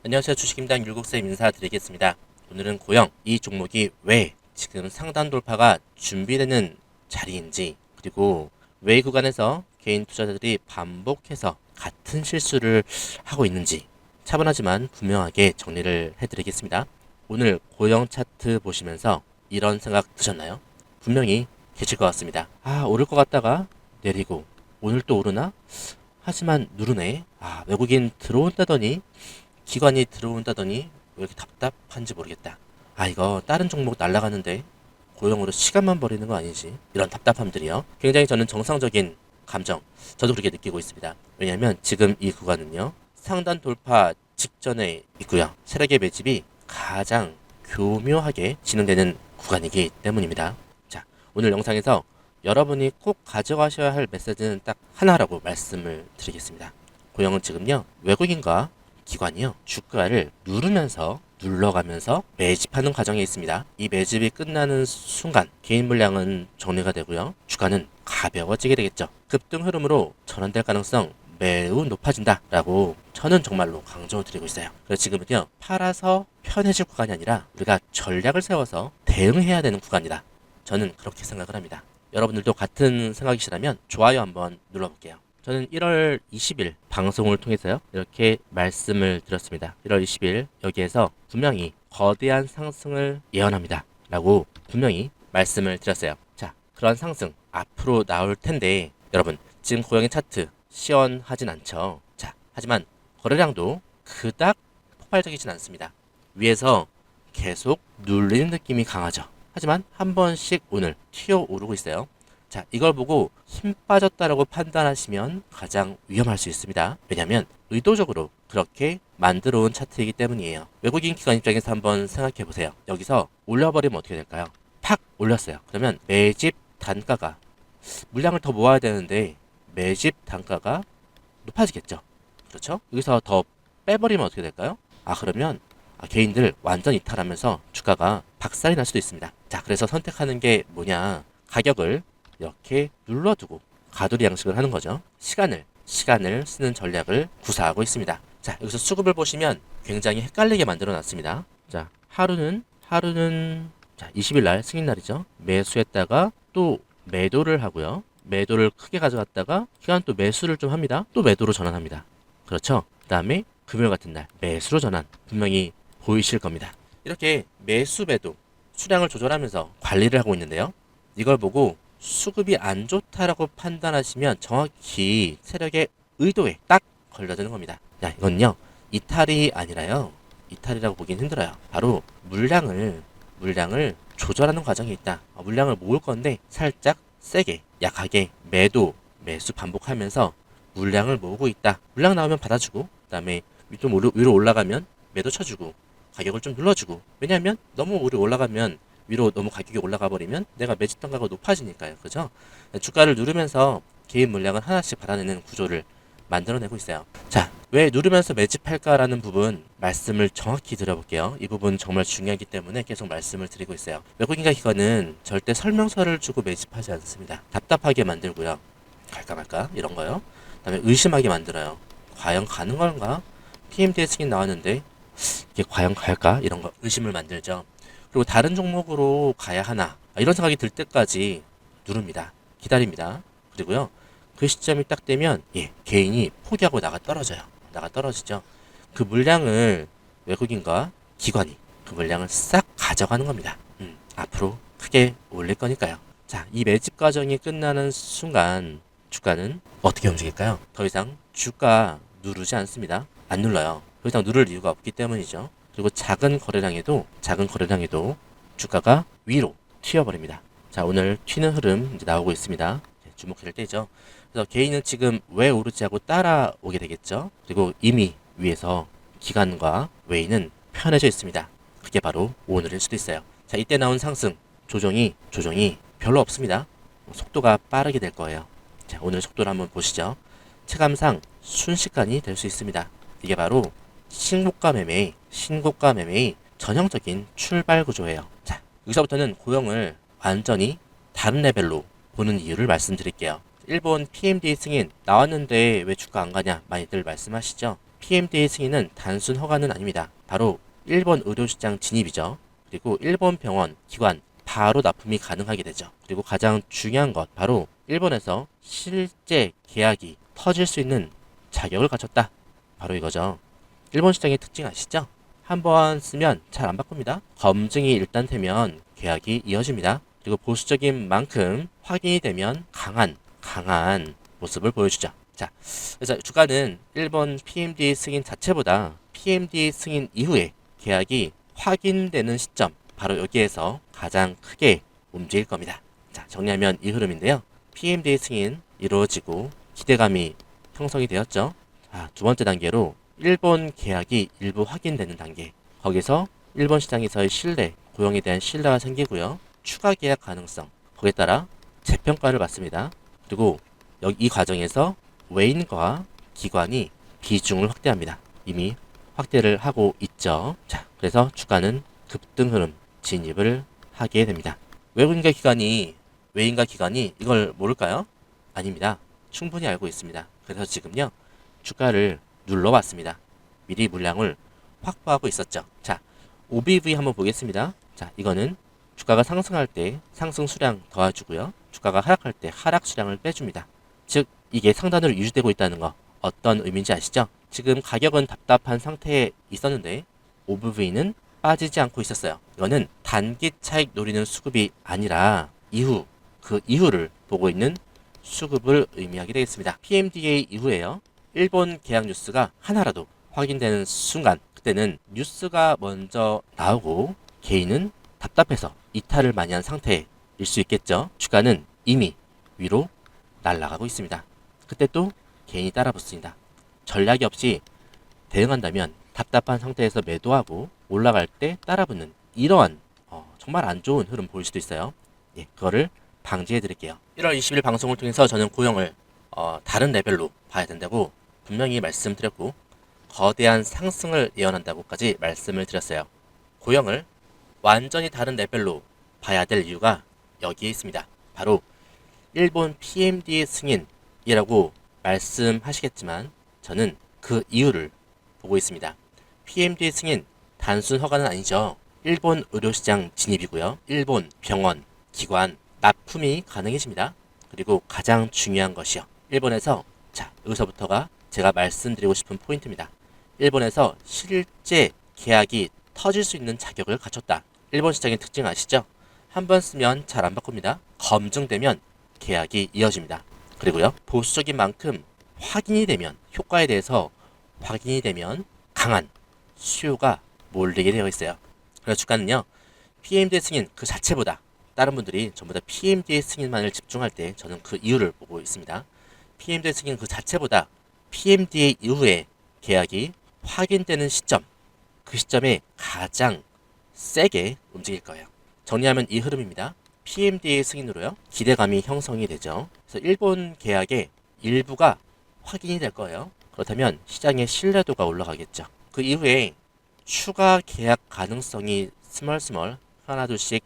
안녕하세요. 주식임당 율곡쌤 인사드리겠습니다. 오늘은 고영, 이 종목이 왜 지금 상단 돌파가 준비되는 자리인지, 그리고 왜 구간에서 개인 투자자들이 반복해서 같은 실수를 하고 있는지 차분하지만 분명하게 정리를 해드리겠습니다. 오늘 고영 차트 보시면서 이런 생각 드셨나요? 분명히 계실 것 같습니다. 오를 것 같다가 내리고 오늘 또 오르나? 하지만 누르네. 외국인 들어온다더니 기관이 들어온다더니 왜 이렇게 답답한지 모르겠다. 이거 다른 종목 날아가는데 고용으로 시간만 버리는 거 아니지? 이런 답답함들이요. 굉장히 저는 정상적인 감정, 저도 그렇게 느끼고 있습니다. 왜냐하면 지금 이 구간은요, 상단 돌파 직전에 있고요. 세력의 매집이 가장 교묘하게 진행되는 구간이기 때문입니다. 자, 오늘 영상에서 여러분이 꼭 가져가셔야 할 메시지는 딱 하나라고 말씀을 드리겠습니다. 고용은 지금요, 외국인과 기관이요, 주가를 누르면서 눌러가면서 매집하는 과정에 있습니다. 이 매집이 끝나는 순간 개인 물량은 정리가 되고요, 주가는 가벼워지게 되겠죠. 급등 흐름으로 전환될 가능성 매우 높아진다 라고 저는 정말로 강조드리고 있어요. 그래서 지금은요, 팔아서 편해질 구간이 아니라 우리가 전략을 세워서 대응해야 되는 구간이다, 저는 그렇게 생각을 합니다. 여러분들도 같은 생각이시라면 좋아요 한번 눌러볼게요. 저는 1월 20일 방송을 통해서요, 이렇게 말씀을 드렸습니다. 1월 20일 여기에서 분명히 거대한 상승을 예언합니다 라고 분명히 말씀을 드렸어요. 자, 그런 상승 앞으로 나올 텐데, 여러분 지금 고영의 차트 시원하진 않죠. 자, 하지만 거래량도 그닥 폭발적이진 않습니다. 위에서 계속 눌리는 느낌이 강하죠. 하지만 한 번씩 오늘 튀어오르고 있어요. 자, 이걸 보고 힘 빠졌다라고 판단하시면 가장 위험할 수 있습니다. 왜냐하면 의도적으로 그렇게 만들어 온 차트이기 때문이에요. 외국인 기관 입장에서 한번 생각해 보세요. 여기서 올려버리면 어떻게 될까요? 팍 올렸어요. 그러면 매집 단가가, 물량을 더 모아야 되는데 매집 단가가 높아지겠죠. 그렇죠? 여기서 더 빼버리면 어떻게 될까요? 그러면 개인들 완전 이탈하면서 주가가 박살이 날 수도 있습니다. 자, 그래서 선택하는 게 뭐냐? 가격을 이렇게 눌러두고 가두리 양식을 하는 거죠. 시간을 쓰는 전략을 구사하고 있습니다. 자, 여기서 수급을 보시면 굉장히 헷갈리게 만들어 놨습니다. 자, 하루는 자, 20일 날 승인 날이죠. 매수했다가 또 매도를 하고요. 매도를 크게 가져갔다가 기간 또 매수를 좀 합니다. 또 매도로 전환합니다. 그렇죠? 그 다음에 금요일 같은 날 매수로 전환, 분명히 보이실 겁니다. 이렇게 매수 매도 수량을 조절하면서 관리를 하고 있는데요. 이걸 보고 수급이 안 좋다라고 판단하시면 정확히 세력의 의도에 딱 걸려드는 겁니다. 야, 이건요, 이탈이 아니라요, 이탈이라고 보긴 힘들어요. 바로 물량을 조절하는 과정이 있다. 물량을 모을 건데 살짝 세게 약하게 매수 반복하면서 물량을 모으고 있다. 물량 나오면 받아주고, 그 다음에 좀 위로 올라가면 매도 쳐주고 가격을 좀 눌러주고. 왜냐하면 너무 위로 올라가면, 위로 너무 가격이 올라가 버리면 내가 매집 단가가 높아지니까요. 그죠? 주가를 누르면서 개인 물량을 하나씩 받아내는 구조를 만들어내고 있어요. 자, 왜 누르면서 매집할까라는 부분 말씀을 정확히 드려볼게요. 이 부분 정말 중요하기 때문에 계속 말씀을 드리고 있어요. 외국인과 기관은 절대 설명서를 주고 매집하지 않습니다. 답답하게 만들고요. 갈까 말까 이런 거요. 그다음에 의심하게 만들어요. 과연 가는 건가? PMD에 승인 나왔는데 이게 과연 갈까? 이런 거 의심을 만들죠. 그리고 다른 종목으로 가야 하나? 이런 생각이 들 때까지 누릅니다. 기다립니다. 그리고요, 그 시점이 딱 되면 개인이 포기하고 나가 떨어지죠. 그 물량을 외국인과 기관이 그 물량을 싹 가져가는 겁니다. 앞으로 크게 올릴 거니까요. 자, 이 매집 과정이 끝나는 순간 주가는 어떻게 움직일까요? 더 이상 주가 누르지 않습니다. 안 눌러요. 더 이상 누를 이유가 없기 때문이죠. 그리고 작은 거래량에도 주가가 위로 튀어버립니다. 자, 오늘 튀는 흐름 이제 나오고 있습니다. 주목할 때죠. 그래서 개인은 지금 왜 오르지 하고 따라오게 되겠죠. 그리고 이미 위에서 기관과 외인은 편해져 있습니다. 그게 바로 오늘일 수도 있어요. 자, 이때 나온 상승 조정이 별로 없습니다. 속도가 빠르게 될 거예요. 자, 오늘 속도를 한번 보시죠. 체감상 순식간이 될 수 있습니다. 이게 바로 신고가 매매의 전형적인 출발 구조예요. 자, 여기서부터는 고영을 완전히 다른 레벨로 보는 이유를 말씀드릴게요. 일본 PMD 승인 나왔는데 왜 주가 안 가냐 많이들 말씀하시죠. PMDA 승인은 단순 허가는 아닙니다. 바로 일본 의료시장 진입이죠. 그리고 일본 병원, 기관 바로 납품이 가능하게 되죠. 그리고 가장 중요한 것 바로 일본에서 실제 계약이 터질 수 있는 자격을 갖췄다. 바로 이거죠. 일본 시장의 특징 아시죠? 한번 쓰면 잘 안 바꿉니다. 검증이 일단 되면 계약이 이어집니다. 그리고 보수적인 만큼 확인이 되면 강한 모습을 보여주죠. 자, 그래서 주가는 일본 PMDA 승인 자체보다 PMDA 승인 이후에 계약이 확인되는 시점, 바로 여기에서 가장 크게 움직일 겁니다. 자, 정리하면 이 흐름인데요. PMDA 승인 이루어지고 기대감이 형성이 되었죠. 자, 두 번째 단계로 일본 계약이 일부 확인되는 단계. 거기서 일본 시장에서의 신뢰, 고용에 대한 신뢰가 생기고요. 추가 계약 가능성. 거기에 따라 재평가를 받습니다. 그리고 이 과정에서 외인과 기관이 비중을 확대합니다. 이미 확대를 하고 있죠. 자, 그래서 주가는 급등 흐름 진입을 하게 됩니다. 외인과 기관이 이걸 모를까요? 아닙니다. 충분히 알고 있습니다. 그래서 지금요, 주가를 눌러왔습니다. 미리 물량을 확보하고 있었죠. 자, OBV 한번 보겠습니다. 자, 이거는 주가가 상승할 때 상승 수량 더해주고요. 주가가 하락할 때 하락 수량을 빼줍니다. 즉, 이게 상단으로 유지되고 있다는 거 어떤 의미인지 아시죠? 지금 가격은 답답한 상태에 있었는데 OBV는 빠지지 않고 있었어요. 이거는 단기 차익 노리는 수급이 아니라 그 이후를 보고 있는 수급을 의미하게 되겠습니다. PMDA 이후에요. 일본 계약 뉴스가 하나라도 확인되는 순간, 그때는 뉴스가 먼저 나오고 개인은 답답해서 이탈을 많이 한 상태일 수 있겠죠. 주가는 이미 위로 날아가고 있습니다. 그때 또 개인이 따라 붙습니다. 전략이 없이 대응한다면 답답한 상태에서 매도하고 올라갈 때 따라 붙는 이러한 정말 안 좋은 흐름 보일 수도 있어요. 예, 그거를 방지해 드릴게요. 1월 20일 방송을 통해서 저는 고용을 다른 레벨로 봐야 된다고 분명히 말씀드렸고, 거대한 상승을 예언한다고까지 말씀을 드렸어요. 고용을 완전히 다른 레벨로 봐야 될 이유가 여기에 있습니다. 바로 일본 PMDA 승인이라고 말씀하시겠지만 저는 그 이유를 보고 있습니다. PMDA 승인 단순 허가는 아니죠. 일본 의료시장 진입이고요. 일본 병원, 기관 납품이 가능해집니다. 그리고 가장 중요한 것이요. 일본에서, 자, 여기서부터가 제가 말씀드리고 싶은 포인트입니다. 일본에서 실제 계약이 터질 수 있는 자격을 갖췄다. 일본 시장의 특징 아시죠? 한번 쓰면 잘 안 바꿉니다. 검증되면 계약이 이어집니다. 그리고요, 보수적인 만큼 확인이 되면, 효과에 대해서 확인이 되면 강한 수요가 몰리게 되어 있어요. 그래서 주가는요, PMDA 승인 그 자체보다, 다른 분들이 전부 다 PMDA 승인만을 집중할 때 저는 그 이유를 보고 있습니다. PMDA 승인 그 자체보다 PMDA 이후에 계약이 확인되는 시점, 그 시점에 가장 세게 움직일 거예요. 정리하면 이 흐름입니다. PMDA 승인으로요, 기대감이 형성이 되죠. 그래서 일본 계약의 일부가 확인이 될 거예요. 그렇다면 시장의 신뢰도가 올라가겠죠. 그 이후에 추가 계약 가능성이 스멀스멀 하나둘씩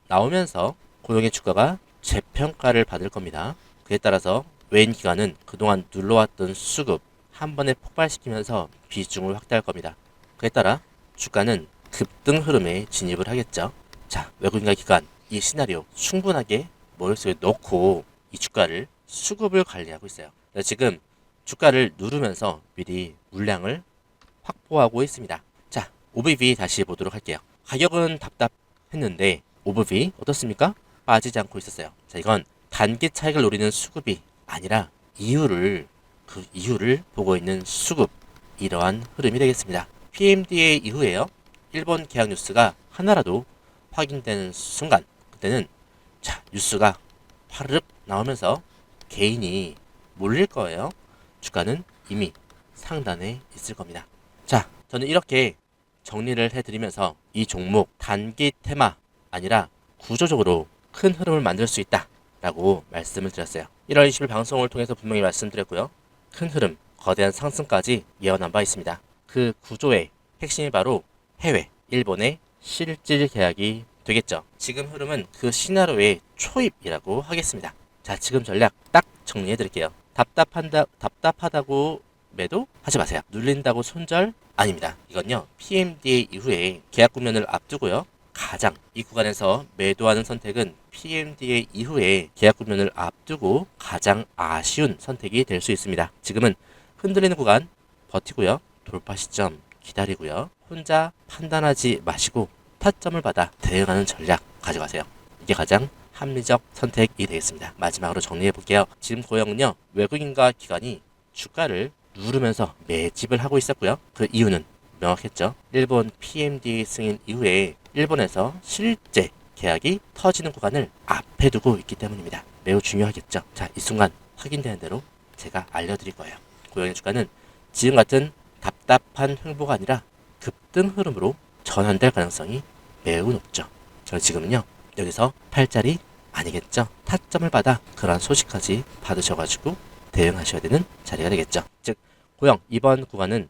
나오면서 고용의 주가가 재평가를 받을 겁니다. 그에 따라서 외인 기관은 그동안 눌러왔던 수급 한 번에 폭발시키면서 비중을 확대할 겁니다. 그에 따라 주가는 급등 흐름에 진입을 하겠죠. 자, 외국인과 기관 이 시나리오 충분하게 머릿속에 넣고 이 주가를 수급을 관리하고 있어요. 지금 주가를 누르면서 미리 물량을 확보하고 있습니다. 자, OBV 다시 보도록 할게요. 가격은 답답했는데 OBV 어떻습니까? 빠지지 않고 있었어요. 자, 이건 단기 차익을 노리는 수급이 아니라 그 이유를 보고 있는 수급, 이러한 흐름이 되겠습니다. PMDA 이후에요, 일본 계약 뉴스가 하나라도 확인되는 순간, 그때는 자, 뉴스가 파르륵 나오면서 개인이 몰릴 거예요. 주가는 이미 상단에 있을 겁니다. 자, 저는 이렇게 정리를 해드리면서 이 종목 단기 테마 아니라 구조적으로 큰 흐름을 만들 수 있다 라고 말씀을 드렸어요. 1월 20일 방송을 통해서 분명히 말씀드렸고요. 큰 흐름, 거대한 상승까지 예언한 바 있습니다. 그 구조의 핵심이 바로 해외, 일본의 실질 계약이 되겠죠. 지금 흐름은 그 시나리오의 초입이라고 하겠습니다. 자, 지금 전략 딱 정리해 드릴게요. 답답하다고 매도 하지 마세요. 눌린다고 손절 아닙니다. 이건요, PMDA 이후에 계약 국면을 앞두고요, 가장 이 구간에서 매도하는 선택은 PMDA 이후에 계약 국면을 앞두고 가장 아쉬운 선택이 될 수 있습니다. 지금은 흔들리는 구간 버티고요, 돌파 시점 기다리고요, 혼자 판단하지 마시고 타점을 받아 대응하는 전략 가져가세요. 이게 가장 합리적 선택이 되겠습니다. 마지막으로 정리해 볼게요. 지금 고영은요, 외국인과 기관이 주가를 누르면서 매집을 하고 있었고요. 그 이유는 명확했죠. 일본 PMDA 승인 이후에 일본에서 실제 계약이 터지는 구간을 앞에 두고 있기 때문입니다. 매우 중요하겠죠. 자, 이 순간 확인되는 대로 제가 알려드릴 거예요. 고영의 주가는 지금 같은 답답한 횡보가 아니라 급등 흐름으로 전환될 가능성이 매우 높죠. 저는 지금은요, 여기서 팔자리 아니겠죠. 타점을 받아 그러한 소식까지 받으셔가지고 대응하셔야 되는 자리가 되겠죠. 즉, 고영 이번 구간은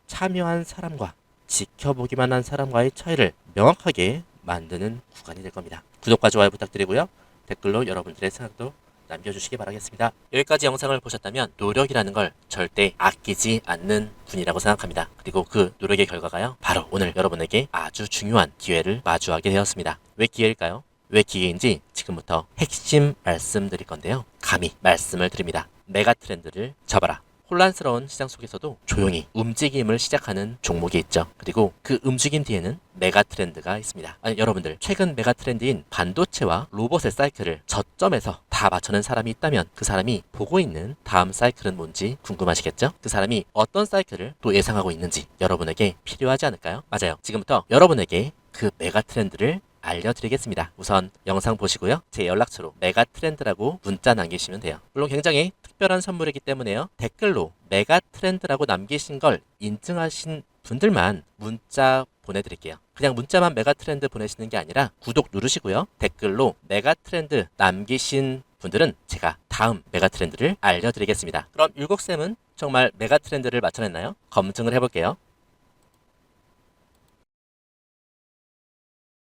참여한 사람과 지켜보기만 한 사람과의 차이를 명확하게 만드는 구간이 될 겁니다. 구독과 좋아요 부탁드리고요. 댓글로 여러분들의 생각도 남겨주시기 바라겠습니다. 여기까지 영상을 보셨다면 노력이라는 걸 절대 아끼지 않는 분이라고 생각합니다. 그리고 그 노력의 결과가요, 바로 오늘 여러분에게 아주 중요한 기회를 마주하게 되었습니다. 왜 기회일까요? 왜 기회인지 지금부터 핵심 말씀드릴 건데요. 감히 말씀을 드립니다. 메가 트렌드를 잡아라. 혼란스러운 시장 속에서도 조용히 움직임을 시작하는 종목이 있죠. 그리고 그 움직임 뒤에는 메가 트렌드가 있습니다. 아니, 여러분들 최근 메가 트렌드인 반도체와 로봇의 사이클을 저점에서 다 맞춰낸 사람이 있다면 그 사람이 보고 있는 다음 사이클은 뭔지 궁금하시겠죠? 그 사람이 어떤 사이클을 또 예상하고 있는지 여러분에게 필요하지 않을까요? 맞아요. 지금부터 여러분에게 그 메가 트렌드를 알려드리겠습니다. 우선 영상 보시고요, 제 연락처로 메가 트렌드라고 문자 남기시면 돼요. 물론 굉장히 특별한 선물이기 때문에요, 댓글로 메가 트렌드라고 남기신 걸 인증하신 분들만 문자 보내드릴게요. 그냥 문자만 메가 트렌드 보내시는 게 아니라 구독 누르시고요, 댓글로 메가 트렌드 남기신 분들은 제가 다음 메가 트렌드를 알려드리겠습니다. 그럼 율곡쌤은 정말 메가 트렌드를 맞춰냈나요? 검증을 해볼게요.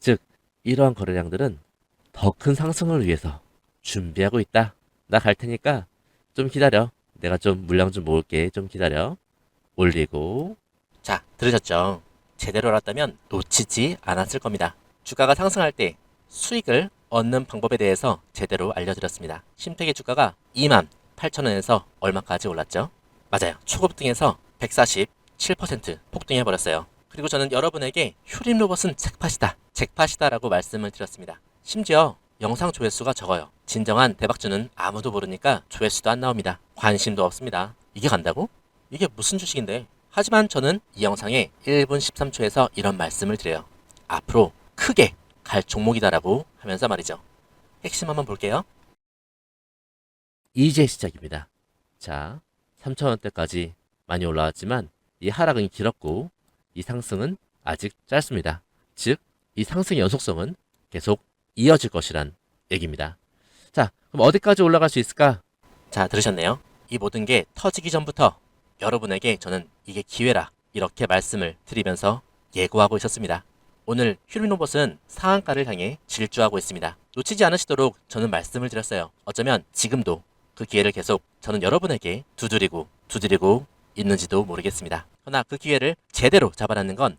즉, 이러한 거래량들은 더 큰 상승을 위해서 준비하고 있다. 나 갈 테니까 좀 기다려. 내가 좀 물량 좀 모을게. 좀 기다려. 올리고. 자, 들으셨죠? 제대로 알았다면 놓치지 않았을 겁니다. 주가가 상승할 때 수익을 얻는 방법에 대해서 제대로 알려드렸습니다. 심택의 주가가 28,000원에서 얼마까지 올랐죠? 맞아요. 초급등에서 147% 폭등해버렸어요. 그리고 저는 여러분에게 휴림 로봇은 잭팟이다. 잭팟이다라고 말씀을 드렸습니다. 심지어 영상 조회수가 적어요. 진정한 대박주는 아무도 모르니까 조회수도 안 나옵니다. 관심도 없습니다. 이게 간다고? 이게 무슨 주식인데? 하지만 저는 이 영상에 1분 13초에서 이런 말씀을 드려요. 앞으로 크게 갈 종목이다라고 하면서 말이죠. 핵심 한번 볼게요. 이제 시작입니다. 자, 3,000원대까지 많이 올라왔지만 이 하락은 길었고 이 상승은 아직 짧습니다. 즉, 이 상승의 연속성은 계속 이어질 것이란 얘기입니다. 자, 그럼 어디까지 올라갈 수 있을까? 자, 들으셨네요. 이 모든 게 터지기 전부터 여러분에게 저는 이게 기회라 이렇게 말씀을 드리면서 예고하고 있었습니다. 오늘 휴림로봇은 상한가를 향해 질주하고 있습니다. 놓치지 않으시도록 저는 말씀을 드렸어요. 어쩌면 지금도 그 기회를 계속 저는 여러분에게 두드리고 있는지도 모르겠습니다. 그러나 그 기회를 제대로 잡아내는 건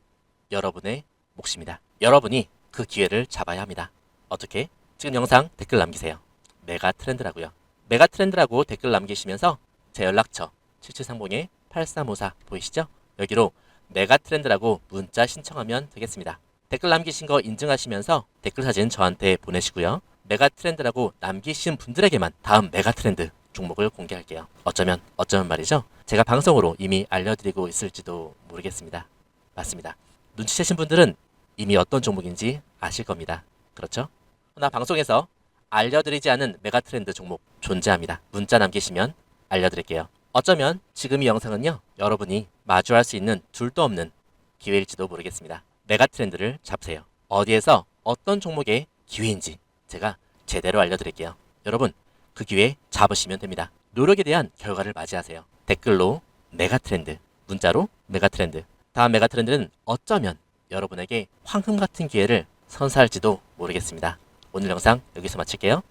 여러분의 몫입니다. 여러분이 그 기회를 잡아야 합니다. 어떻게? 지금 영상 댓글 남기세요. 메가 트렌드라고요. 메가 트렌드라고 댓글 남기시면서 제 연락처 7730-8354 보이시죠? 여기로 메가 트렌드라고 문자 신청하면 되겠습니다. 댓글 남기신 거 인증하시면서 댓글 사진 저한테 보내시고요. 메가 트렌드라고 남기신 분들에게만 다음 메가 트렌드 종목을 공개할게요. 어쩌면 말이죠. 제가 방송으로 이미 알려드리고 있을지도 모르겠습니다. 맞습니다. 눈치채신 분들은 이미 어떤 종목인지 아실 겁니다. 그렇죠? 나 방송에서 알려드리지 않은 메가 트렌드 종목 존재합니다. 문자 남기시면 알려드릴게요. 어쩌면 지금 이 영상은요, 여러분이 마주할 수 있는 둘도 없는 기회일지도 모르겠습니다. 메가 트렌드를 잡으세요. 어디에서 어떤 종목의 기회인지 제가 제대로 알려드릴게요. 여러분, 그 기회 잡으시면 됩니다. 노력에 대한 결과를 맞이하세요. 댓글로 메가 트렌드, 문자로 메가 트렌드. 다음 메가 트렌드는 어쩌면 여러분에게 황금 같은 기회를 선사할지도 모르겠습니다. 오늘 영상 여기서 마칠게요.